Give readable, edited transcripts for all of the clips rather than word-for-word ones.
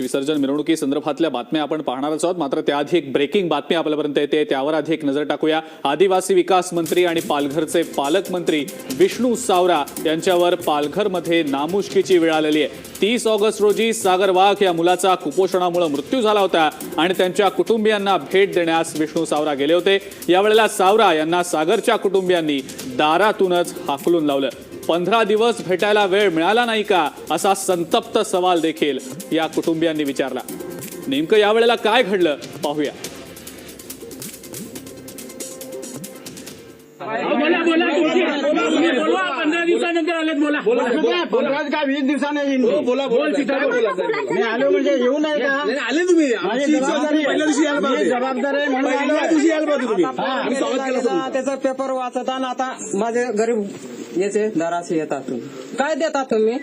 विसर्जन मिरवणुकी संदर्भातल्या बातम्या आपण पाहणार आहोत, मात्र त्याआधी एक ब्रेकिंग बातमी आपल्यापर्यंत येते, त्यावर आधी एक नजर टाकूया। आदिवासी विकास मंत्री आणि पालघरचे पालकमंत्री विष्णू सावरा यांच्यावर पालघरमध्ये नामुष्कीची वेळ आलेली आहे। 30 ऑगस्ट रोजी सागर वाघ या मुलाचा कुपोषणामुळे मृत्यू झाला होता आणि त्यांच्या कुटुंबियांना भेट देण्यास विष्णू सावरा गेले होते। यावेळेला सावरा यांना सागरच्या कुटुंबियांनी दारातूनच हाकलून लावलं। 15 दिवस भेटायला वेळ मिळाला नाही का, असा संतप्त सवाल देखील या कुटुंबियांनी विचारला। नेमकं यावेळेला काय घडलं पाहूया। बोला 15 दिवसानंतर आलेत, बोला 15 का 20 दिवसाने बोला मी आलो म्हणजे येऊ नाही का? आले तुम्ही पहिल्या दिवशी जबाबदार आहे म्हणून त्याचा पेपर वाचताना आता माझे गरीब याचे दराशी येतात तुम्ही काय देतात तुम्ही?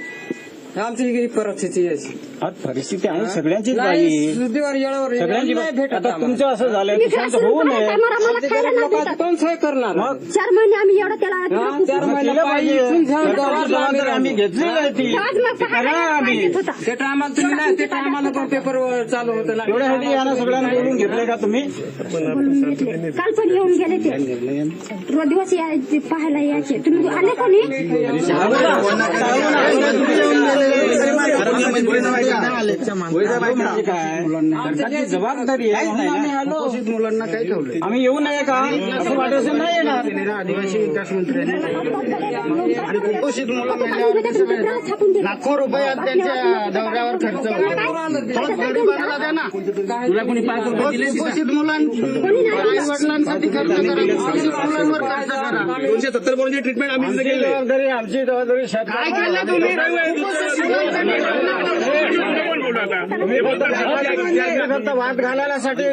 आमची ही परिस्थिती आहे, परिस्थिती आहे सगळ्यांचीच नाही सुधीवर येळवर सगळ्यांची नाही भेटत आता तुमचं असं झालंय शांत होऊ नये। आमचे गरीब लोकांची कोण सोय करणार? 4 महिने आम्ही एवढं त्याला 4 महिने आम्ही घेतली नाही ती ते टायमाला तुम्ही नाही ते टायमाला पण पेपर चालू होतं ना एवढ्यासाठी यांना सगळ्यांना बोलून घेतलंय का तुम्ही? काल पण येऊन गेले ते रोज दिवस पाहायला यायचे। तुम्ही आले कोणी? जबाबदारी आहे मुलांना काही ठेवलं आम्ही येऊ नये का असं वाटायचं नाही येणार। आदिवासी विकास मंत्र्यांनी कुपोषित मुलं लाखो रुपये त्यांच्या दौऱ्यावर खर्च गरीबांना द्या ना। तुला कोणी कुपोषित मुलांना वडिलांसाठी खर्च करा, कुपोषित मुलांवर खर्च करा। 270 पोरांची ट्रीटमेंट आम्ही जबाबदारी आमची जबाबदारी काय केलं तुम्ही? वाद घालायसाठी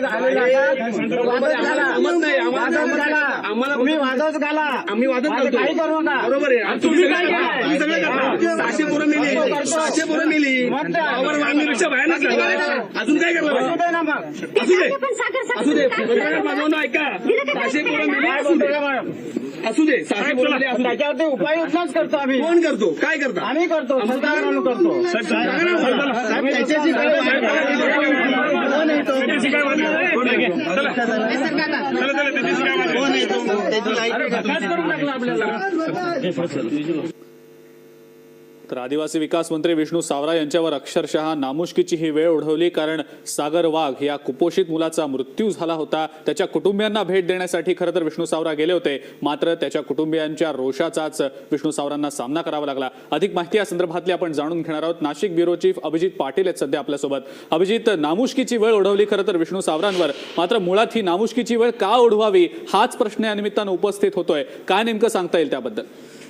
तुम्ही वादच घाला, आम्ही वादच घालतो, काही करू नका। बरोबर आहे। तुम्ही काय केलं? 600 पोरं मेली, 600 पोरं मेली, आम्हीपेक्षा भयानक झालं। अजून काय करणार? असू दे ना मग, असू दे माझं ऐका, 600 पोरं मेली, असू दे 600 पोरं मेली, असू दे। त्याच्यावरती उपाययोजनाच करतो आम्ही। कोण करतो? काय करता? आम्ही करतो, सरकार करतो। तर आदिवासी विकास मंत्री विष्णू सावरा यांच्यावर अक्षरशः नामुष्कीची ही वेळ ओढवली, कारण सागर वाघ या कुपोषित मुलाचा मृत्यू झाला होता। त्याच्या कुटुंबियांना भेट देण्यासाठी खरं तर विष्णू सावरा गेले होते, मात्र त्याच्या कुटुंबियांच्या रोषाचाच विष्णू सावरांना सामना करावा लागला। अधिक माहिती या संदर्भातली आपण जाणून घेणार आहोत। नाशिक ब्युरो चीफ अभिजित पाटील आहेत सध्या आपल्यासोबत। अभिजित, नामुष्कीची वेळ ओढवली खरं तर विष्णू सावरांवर, मात्र मुळात ही नामुष्कीची वेळ का ओढवावी हाच प्रश्न या निमित्तानं उपस्थित होतोय। काय नेमकं सांगता येईल त्याबद्दल?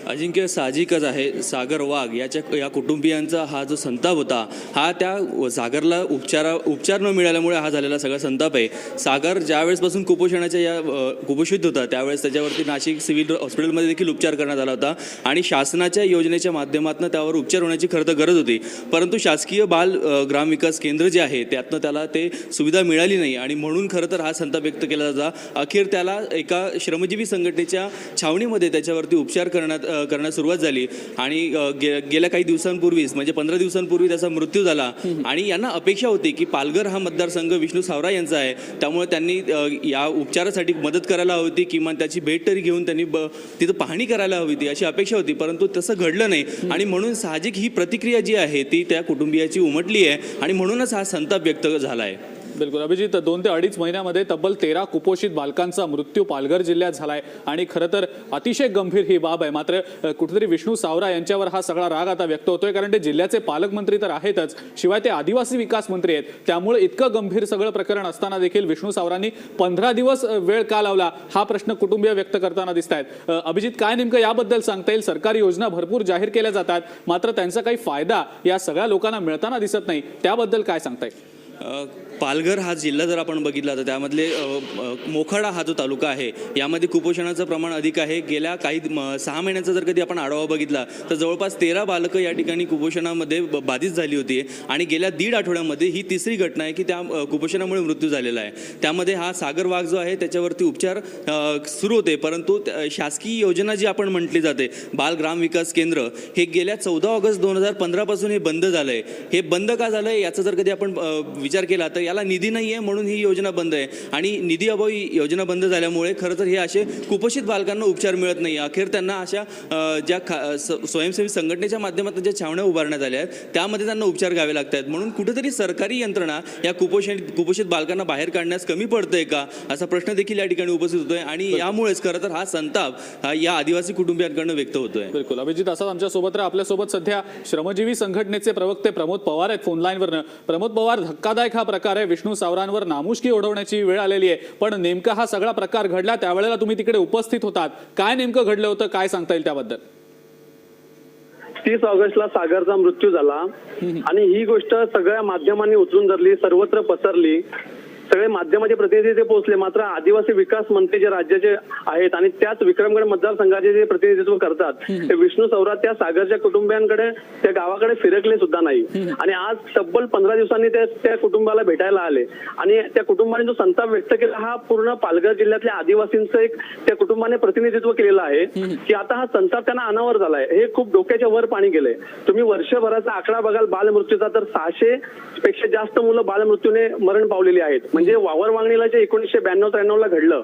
अजिंक्य, साहजिकच आहे, सागर वाघ या कुटुंबियांचा हा जो संताप होता हा त्या सागरला उपचार न मिळाल्यामुळे हा झालेला सगळा संताप आहे। सागर ज्यावेळेसपासून कुपोषित होता त्यावेळेस त्याच्यावरती नाशिक सिव्हिल हॉस्पिटलमध्ये देखील उपचार करण्यात आला होता आणि शासनाच्या योजनेच्या माध्यमातून त्यावर उपचार होण्याची खरं तर गरज होती, परंतु शासकीय बाल ग्राम विकास केंद्र जे आहे त्यातनं त्याला ते सुविधा मिळाली नाही आणि म्हणून खरं तर हा संताप व्यक्त केला जाता। अखेर त्याला एका श्रमजीवी संघटनेच्या छावणीमध्ये त्याच्यावरती उपचार करण्यास सुरुवात झाली आणि गेल्या काही दिवसांपूर्वीच म्हणजे 15 दिवसांपूर्वी त्याचा मृत्यू झाला। आणि यांना अपेक्षा होती की पालघर हा मतदारसंघ विष्णू सावरा यांचा आहे, त्यामुळे त्यांनी या उपचारासाठी मदत करायला हवी होती, किमान त्याची भेट तरी घेऊन त्यांनी तिथं पाहणी करायला हवी होती अशी अपेक्षा होती, परंतु तसं घडलं नाही आणि म्हणून साहजिक ही प्रतिक्रिया जी आहे ती त्या कुटुंबियाची उमटली आहे आणि म्हणूनच हा संताप व्यक्त झाला आहे। बिलकुल अभिजित, 2 ते 2.5 महिन्यामध्ये तब्बल 13 कुपोषित बालकांचा मृत्यू पालघर जिल्ह्यात झालाय आणि खरं तर अतिशय गंभीर ही बाब आहे। मात्र कुठेतरी विष्णू सावरा यांच्यावर हा सगळा राग आता व्यक्त होतोय, कारण ते जिल्ह्याचे पालकमंत्री तर आहेतच, शिवाय ते आदिवासी विकास मंत्री आहेत। त्यामुळे इतकं गंभीर सगळं प्रकरण असताना देखील विष्णू सावरांनी 15 दिवस वेळ का लावला हा प्रश्न कुटुंबीय व्यक्त करताना दिसत आहेत। अभिजित, काय नेमकं याबद्दल सांगता येईल? सरकारी योजना भरपूर जाहीर केल्या जातात, मात्र त्यांचा काही फायदा या सगळ्या लोकांना मिळताना दिसत नाही, त्याबद्दल काय सांगता येईल? पालघर हा जिल्हा जर आपण बघितला तर त्यामधले मोखाडा हा जो तालुका आहे यामध्ये कुपोषणाचं प्रमाण अधिक आहे. गेल्या काही 6 महिन्याचा जर कधी आपण आढावा बघितला तर जवळपास 13 बालकं या ठिकाणी कुपोषणामध्ये बाधित झाली होती आणि गेल्या 1.5 आठवड्यामध्ये ही तिसरी घटना आहे की त्या कुपोषणामुळे मृत्यू झालेला आहे. त्यामध्ये हा सागर वाघ जो आहे त्याच्यावरती उपचार सुरू होते, परंतु शासकीय योजना जी आपण म्हटली जाते बाल ग्राम विकास केंद्र हे गेल्या 14 ऑगस्ट 2015 पासून हे बंद झालंय. हे बंद का झालंय याचा जर कधी आपण विचार केला तर याला निधी नाही आहे म्हणून ही योजना बंद आहे आणि निधी अभावी योजना बंद झाल्यामुळे खरं तर हे असे कुपोषित बालकांना उपचार मिळत नाही. अखेर त्यांना अशा ज्या स्वयंसेवी संघटनेच्या माध्यमातून ज्या छावण्या उभारण्यात आल्या आहेत त्यामध्ये त्यांना उपचार घ्यावे लागत आहेत. म्हणून कुठेतरी सरकारी यंत्रणा या कुपोषित बालकांना बाहेर काढण्यास कमी पडतंय का असा प्रश्न देखील या ठिकाणी उपस्थित होतोय आणि यामुळेच खरं तर हा संताप या आदिवासी कुटुंबियांकडून व्यक्त होतोय. बिलकुल अभिजित, असाच आमच्यासोबत आपल्यासोबत सध्या श्रमजीवी संघटनेचे प्रवक्ते प्रमोद पवार आहेत फोन लाईनवरनं. प्रमोद पवार, धक्कादायक हा प्रकार आहे, विष्णू सावरांवर नामुष्की ओढवण्याची वेळ आलेली आहे, पण नेमका हा सगळा प्रकार घडला त्यावेळेला तुम्ही तिकडे उपस्थित होतात, काय नेमकं घडलं होतं, काय सांगता येईल त्याबद्दल? 30 ऑगस्टला सागरचा मृत्यू झाला आणि ही गोष्ट सगळ्या माध्यमांनी उचलून धरली, सर्वत्र पसरली, सगळे माध्यमाचे प्रतिनिधी ते पोहोचले. मात्र आदिवासी विकास मंत्री जे राज्याचे आहेत आणि त्याच विक्रमगड मतदारसंघाचे जे प्रतिनिधित्व करतात ते विष्णू सावरा त्या सागरच्या कुटुंबियांकडे त्या गावाकडे फिरकले सुद्धा नाही. आणि आज तब्बल 15 दिवसांनी ते त्या कुटुंबाला भेटायला आले आणि त्या कुटुंबाने जो संताप व्यक्त केला हा पूर्ण पालघर जिल्ह्यातल्या आदिवासींचं एक त्या कुटुंबाने प्रतिनिधित्व केलेलं आहे की आता हा संताप त्यांना अनावर झालाय. हे खूप डोक्याच्या वर पाणी गेलंय. तुम्ही वर्षभराचा आकडा बघाल बालमृत्यूचा तर 600 पेक्षा जास्त मुलं बालमृत्यूने मरण पावलेली आहेत. म्हणजे वावर वांगणीला जे 1992-93 ला घडलं,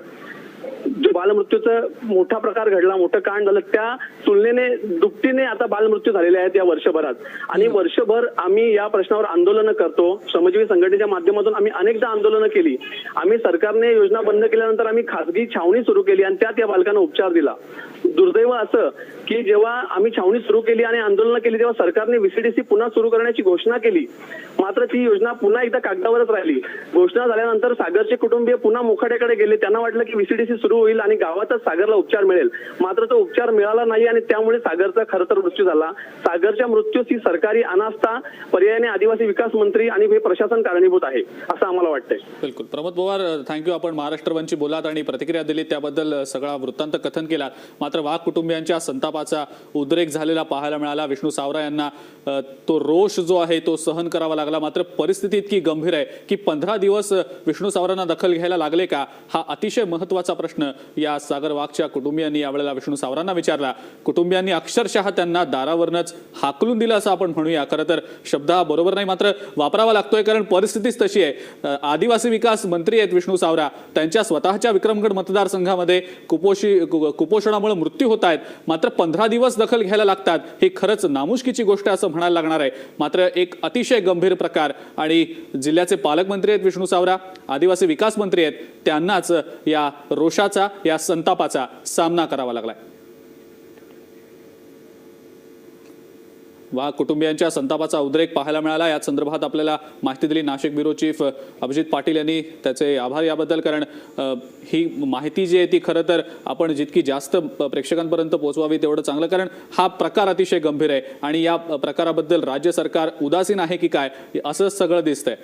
जो बालमृत्यूचा मोठा प्रकार घडला, मोठं कांड झालं, त्या तुलनेने दुपटीने आता बालमृत्यू झालेले आहेत या वर्षभरात. आणि वर्षभर आम्ही या प्रश्नावर आंदोलनं करतो. श्रमजीवी संघटनेच्या माध्यमातून आम्ही अनेकदा आंदोलनं केली. आम्ही सरकारने योजना बंद केल्यानंतर आम्ही खासगी छावणी सुरू केली आणि त्यात या बालकांना उपचार दिला. दुर्दैव असं की जेव्हा आम्ही छावणी सुरू केली आणि आंदोलनं केली तेव्हा सरकारने व्हीसीडीसी पुन्हा सुरू करण्याची घोषणा केली, मात्र ती योजना पुन्हा एकदा कागदावरच राहिली. घोषणा झाल्यानंतर सागरचे कुटुंबीय पुन्हा मुखाड्याकडे गेले. त्यांना वाटलं की व्हीसीडीसी सुरू होईल आणि गावातच सागरला उपचार मिळेल, मात्र तो उपचार मिळाला नाही आणि त्यामुळे सागरचा खरं तर मृत्यू झाला. सागरच्या मृत्यूस ही सरकारी अनास्था, पर्यायाने आदिवासी विकास मंत्री आणि हे प्रशासन कारणीभूत आहे असं आम्हाला वाटतंय. बिलकुल प्रमोद पवार, थँक्यू. आपण महाराष्ट्र वनची बोलात आणि प्रतिक्रिया दिली, त्याबद्दल सगळा वृत्तांत कथन केला. मात्र वाघ कुटुंबियांच्या संतापाचा उद्रेक झालेला पाहायला मिळाला. विष्णू सावरा यांना तो रोष जो आहे तो सहन करावा लागला. मात्र परिस्थिती इतकी गंभीर आहे की 15 दिवस विष्णू सावरांना दखल घ्यायला लागले का, हा अतिशय महत्त्वाचा प्रश्न या सागर वाघच्या कुटुंबियांनी यावेळेला विष्णू सावरांना विचारला. कुटुंबियांनी अक्षरशः त्यांना दारावरनच हाकलून दिलं असं आपण म्हणूया. खरं तर शब्द हा बरोबर नाही, मात्र वापरावा लागतोय कारण परिस्थितीच तशी आहे. आदिवासी विकास मंत्री आहेत विष्णू सावरा, त्यांच्या स्वतःच्या विक्रमगड मतदारसंघामध्ये कुपोषणामुळे मृत्यू होत आहेत, मात्र 15 दिवस दखल घ्यायला लागतात. ही खरंच नामुष्कीची गोष्ट असं म्हणायला लागणार आहे. मात्र एक अतिशय गंभीर प्रकार आणि जिल्ह्याचे पालकमंत्री आहेत विष्णू सावरा, आदिवासी विकास मंत्री आहेत, त्यांनाच या रोषाचा, या संतापाचा सामना करावा लागलाय. वाघ कुटुंबियांच्या संतापाचा उद्रेक पाहायला मिळाला. या संदर्भात आपल्याला माहिती दिली नाशिक ब्युरो चीफ अभिजित पाटील यांनी, त्याचे आभार याबद्दल. कारण ही माहिती जी आहे ती खरं तर आपण जितकी जास्त प्रेक्षकांपर्यंत पोहोचवावी तेवढं चांगलं, कारण हा प्रकार अतिशय गंभीर आहे आणि या प्रकाराबद्दल राज्य सरकार उदासीन आहे की काय असं सगळं दिसतंय.